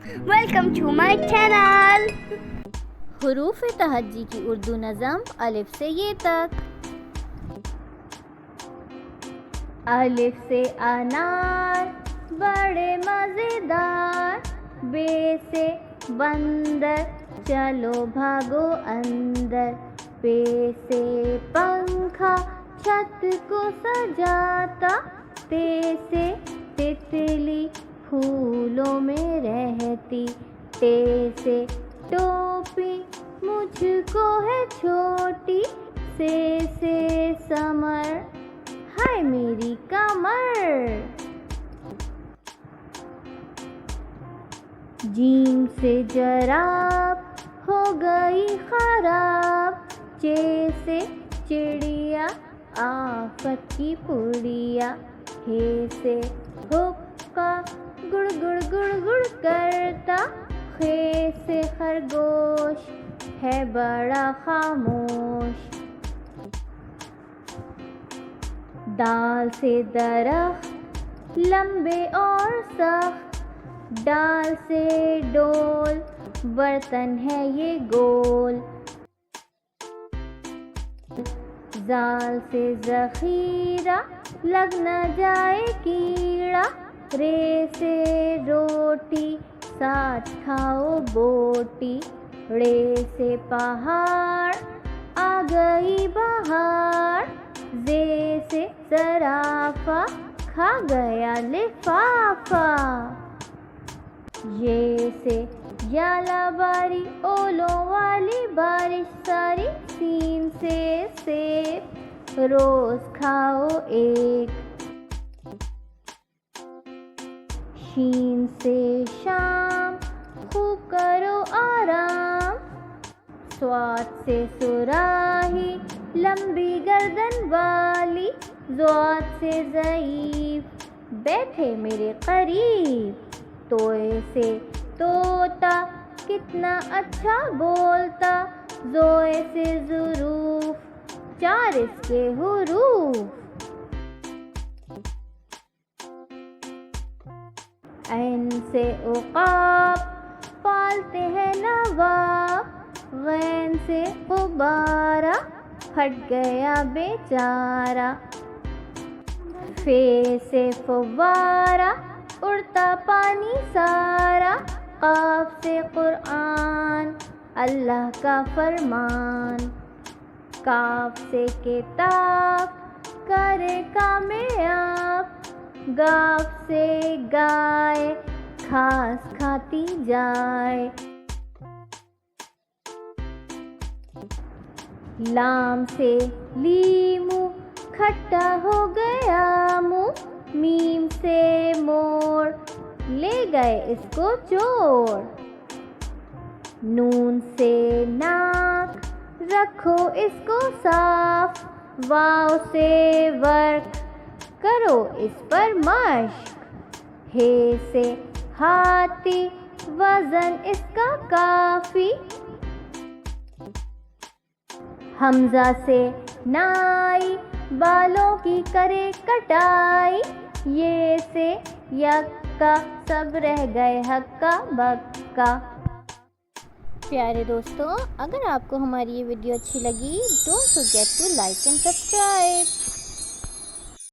Welcome to my channel. حروف تہجی کی اردو نظم الف سے یہ تک۔ الف سے انار بڑے مزیدار، بے سے بندر چلو بھاگو اندر، پے سے پنکھا چھت کو سجاتا، تے سے تتلی پھولوں میں رہتی، ٹے سے ٹوپی مجھ کو ہے چھوٹی، سے سمر ہائے میری کمر، جیم سے جراب ہو گئی خراب، چے سے چڑیا آفت کی پڑیا، ہے سے حقہ گڑ گڑ گڑ گڑ کرتا، خے سے خرگوش ہے بڑا خاموش، دال سے درخت لمبے اور سخت، ڈال سے ڈول برتن ہے یہ گول، زال سے ذخیرہ لگ نہ جائے کیڑا، رے سے روٹی ساتھ کھاؤ بوٹی، ڑے سے پہاڑ آ گئی بہار، زے سے زرافہ کھا گیا لفافہ، یہ سے یالا باری اولوں والی بارش ساری، سین سے سیب روز کھاؤ ایک، شین سے شام خوب کرو آرام، صاد سے صراحی لمبی گردن والی، ضاد سے ضعیف بیٹھے میرے قریب، توئے سے طوطا کتنا اچھا بولتا، زوئے سے ظروف چار اس کے حروف، عین سے عقاب پالتے ہیں نواب، غین سے غبارہ پھٹ گیا بیچارہ، فے سے فوارہ اڑتا پانی سارا، قاف سے قرآن اللہ کا فرمان، کاف سے کتاب کرے کامیاب، گاف سے گائے گھاس کھاتی جائے، لام سے لیمو کھٹا ہو گیا منہ، میم سے مور لے گئے اس کو چور، نون سے ناک رکھو اس کو صاف، واو سے ورق کرو اس پر مشق، ہے سے ہاتھی وزن اس کا کافی، حمزہ سے نائی بالوں کی کرے کٹائی، یہ سے یکا سب رہ گئے ہکا بکا۔ پیارے دوستو، اگر آپ کو ہماری یہ ویڈیو اچھی لگی don't forget to like and subscribe.